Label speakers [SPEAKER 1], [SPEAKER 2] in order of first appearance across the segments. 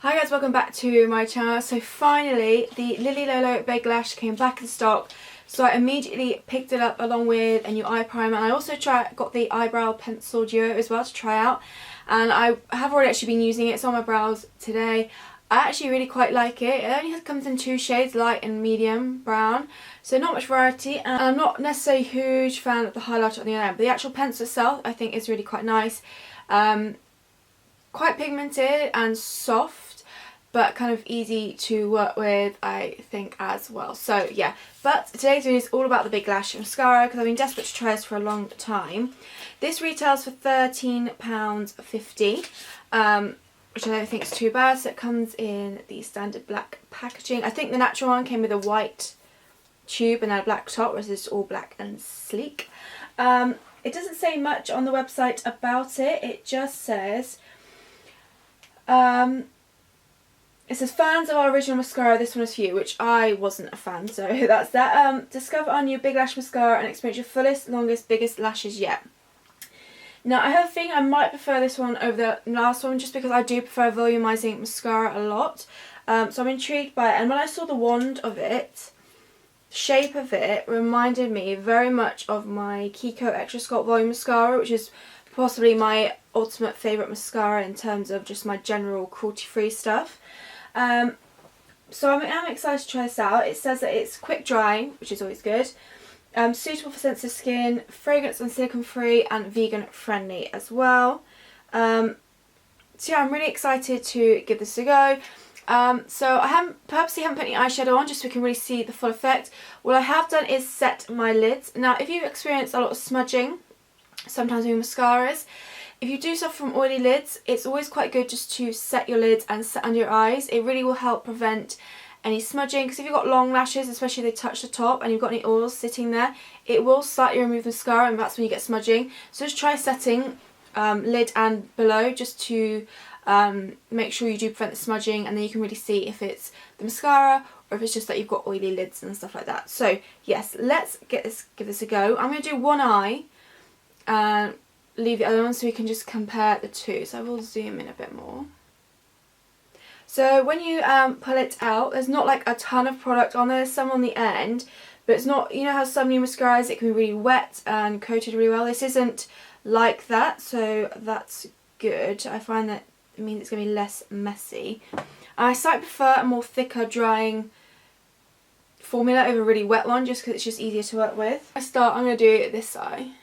[SPEAKER 1] Hi guys, welcome back to my channel. So finally the Lolo Big Lash came back in stock, so I immediately picked it up along with a new eye primer, and I also got the eyebrow pencil duo as well to try out, and I have already actually been using it. It's on my brows today. I actually really quite like it. It only comes in two shades, light and medium brown, so not much variety, and I'm not necessarily a huge fan of the highlighter on the other end, but the actual pencil itself I think is really quite nice. Quite pigmented and soft, but kind of easy to work with, I think, as well. So yeah, but today's video is all about the Big Lash mascara because I've been desperate to try this for a long time. This retails for £13.50, which I don't think is too bad. So it comes in the standard black packaging. I think the natural one came with a white tube and then a black top, whereas it's all black and sleek. It doesn't say much on the website about it. It just says it says, fans of our original mascara, this one is for you, which I wasn't a fan, so that's that. Discover our new Big Lash mascara and experience your fullest, longest, biggest lashes yet. Now, I have a feeling I might prefer this one over the last one, just because I do prefer volumizing mascara a lot. So I'm intrigued by it, and when I saw the wand of it, the shape of it reminded me very much of my Kiko Extra Sculpt Volume Mascara, which is possibly my ultimate favourite mascara in terms of just my general cruelty-free stuff. So I'm excited to try this out. It says that it's quick drying, which is always good, suitable for sensitive skin, fragrance and silicone free, and vegan friendly as well. So yeah, I'm really excited to give this a go. So I purposely haven't put any eyeshadow on just so we can really see the full effect. What I have done is set my lids. Now, if you experience a lot of smudging sometimes with mascaras, if you do suffer from oily lids, it's always quite good just to set your lids and set under your eyes. It really will help prevent any smudging, because if you've got long lashes, especially if they touch the top and you've got any oils sitting there, it will slightly remove mascara, and that's when you get smudging. So just try setting lid and below just to make sure you do prevent the smudging, and then you can really see if it's the mascara or if it's just that you've got oily lids and stuff like that. So yes, let's give this a go. I'm going to do one eye and leave the other one so we can just compare the two. So I will zoom in a bit more. So when you pull it out, there's not like a ton of product on there. There's some on the end, but it's not, you know how some new mascaras, it can be really wet and coated really well. This isn't like that, so that's good. I find that it means it's going to be less messy. I slightly prefer a more thicker drying formula over a really wet one, just because it's just easier to work with. I'm going to do this eye.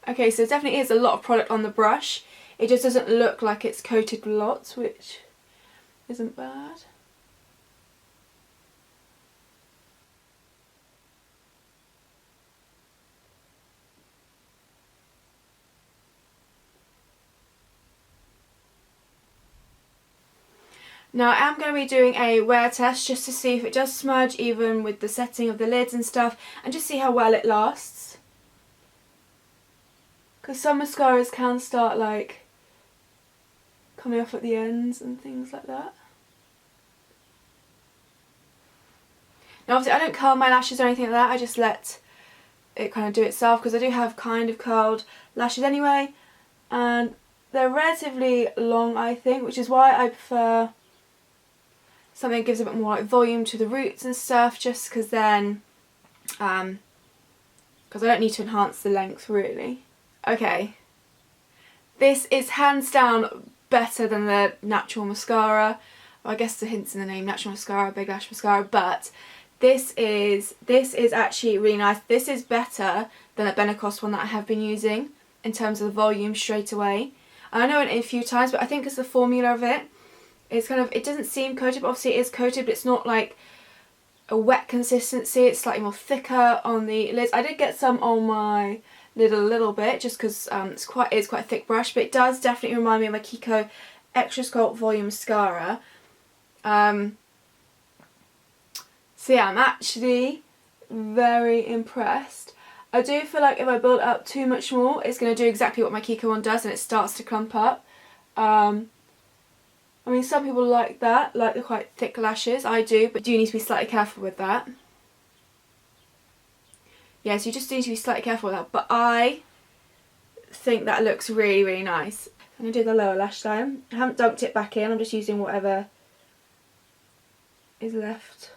[SPEAKER 1] Okay, so it definitely is a lot of product on the brush. It just doesn't look like it's coated lots, which isn't bad. Now I am going to be doing a wear test just to see if it does smudge even with the setting of the lids and stuff, and just see how well it lasts. Because some mascaras can start like coming off at the ends and things like that. Now obviously I don't curl my lashes or anything like that, I just let it kind of do itself, because I do have kind of curled lashes anyway, and they're relatively long, I think, which is why I prefer something that gives a bit more like volume to the roots and stuff, just because then, because I don't need to enhance the length really. Okay, this is hands down better than the natural mascara. Well, I guess the hint's in the name, natural mascara, Big Lash mascara, but this is actually really nice. This is better than the Benecos one that I have been using in terms of the volume straight away. I know it a few times, but I think it's the formula of it. It's kind of, it doesn't seem coated, but obviously it is coated, but it's not like a wet consistency. It's slightly more thicker on the lids. I did get some on my lid a little bit, just because it's quite a thick brush, but it does definitely remind me of my Kiko Extra Sculpt Volume Mascara. So yeah, I'm actually very impressed. I do feel like if I build it up too much more, it's going to do exactly what my Kiko one does, and it starts to clump up. I mean, some people like that, like the quite thick lashes. I do, but you do need to be slightly careful with that. Yeah, so you just need to be slightly careful with that, but I think that looks really, really nice. I'm going to do the lower lash line. I haven't dumped it back in, I'm just using whatever is left.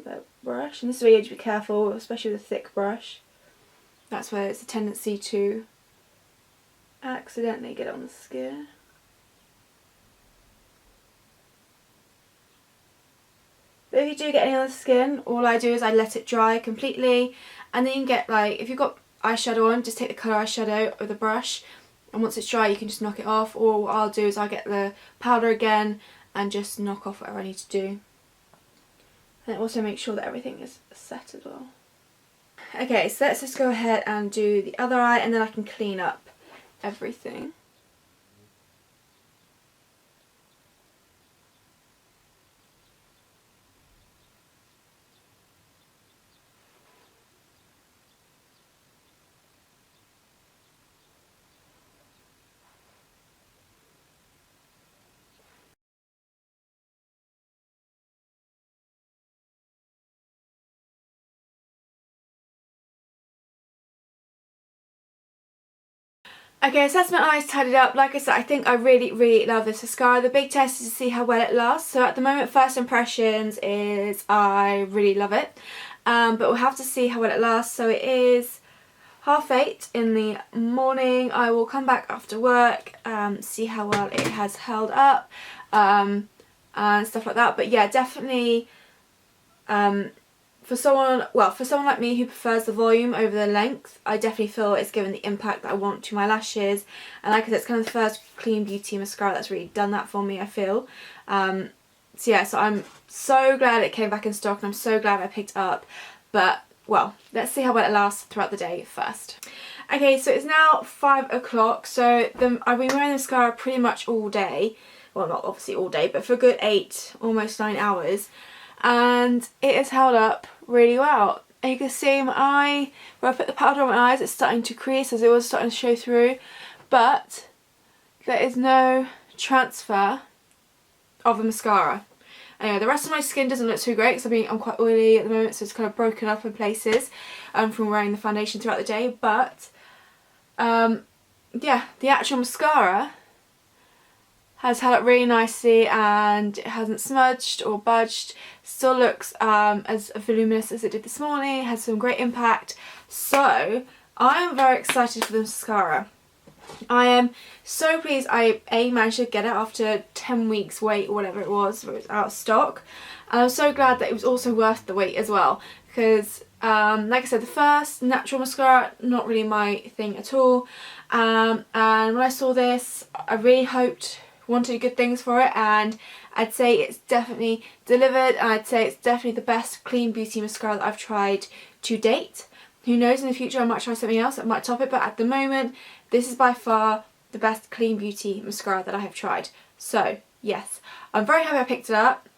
[SPEAKER 1] The brush, and this is where you have to be careful, especially with a thick brush. That's where it's a tendency to accidentally get on the skin. But if you do get any on the skin, all I do is I let it dry completely, and then you can get, like, if you've got eyeshadow on, just take the colour eyeshadow with a brush, and once it's dry you can just knock it off, or what I'll do is I'll get the powder again and just knock off whatever I need to do. And also make sure that everything is set as well. Okay, so let's just go ahead and do the other eye, and then I can clean up everything. Okay, so that's my eyes tidied up. Like I said, I think I really, really love this mascara. The big test is to see how well it lasts. So at the moment, first impressions is I really love it. But we'll have to see how well it lasts. So it is 8:30 in the morning. I will come back after work, see how well it has held up, and stuff like that. But yeah, definitely for someone like me who prefers the volume over the length, I definitely feel it's given the impact that I want to my lashes. And like I said, it's kind of the first clean beauty mascara that's really done that for me, I feel. So yeah, so I'm so glad it came back in stock, and I'm so glad I picked it up. But, well, let's see how well it lasts throughout the day first. Okay, so it's now 5 o'clock, so I've been wearing the mascara pretty much all day. Well, not obviously all day, but for a good 8, almost 9 hours. And it has held up really well. And you can see my eye, where I put the powder on my eyes, it's starting to crease as it was starting to show through. But there is no transfer of the mascara. Anyway, the rest of my skin doesn't look too great because I'm quite oily at the moment, so it's kind of broken up in places from wearing the foundation throughout the day. But yeah, the actual mascara has held up really nicely, and it hasn't smudged or budged. Still looks as voluminous as it did this morning. It has some great impact. So I am very excited for the mascara. I am so pleased I managed to get it after 10 weeks wait or whatever it was out of stock. And I'm so glad that it was also worth the wait as well, because like I said, the first natural mascara, not really my thing at all. And when I saw this, I really wanted good things for it, and I'd say it's definitely delivered, and I'd say it's definitely the best clean beauty mascara that I've tried to date. Who knows, in the future I might try something else that might top it, but at the moment this is by far the best clean beauty mascara that I have tried. So yes, I'm very happy I picked it up.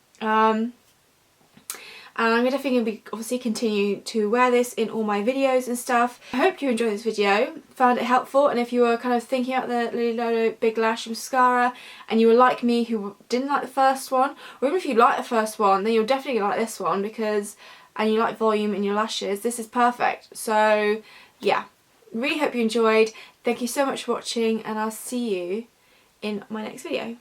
[SPEAKER 1] And I'm definitely going to be obviously continue to wear this in all my videos and stuff. I hope you enjoyed this video, found it helpful, and if you were kind of thinking about the Lolo Big Lash Mascara and you were like me who didn't like the first one, or even if you like the first one, then you'll definitely like this one, and you like volume in your lashes, this is perfect. So yeah, really hope you enjoyed. Thank you so much for watching, and I'll see you in my next video.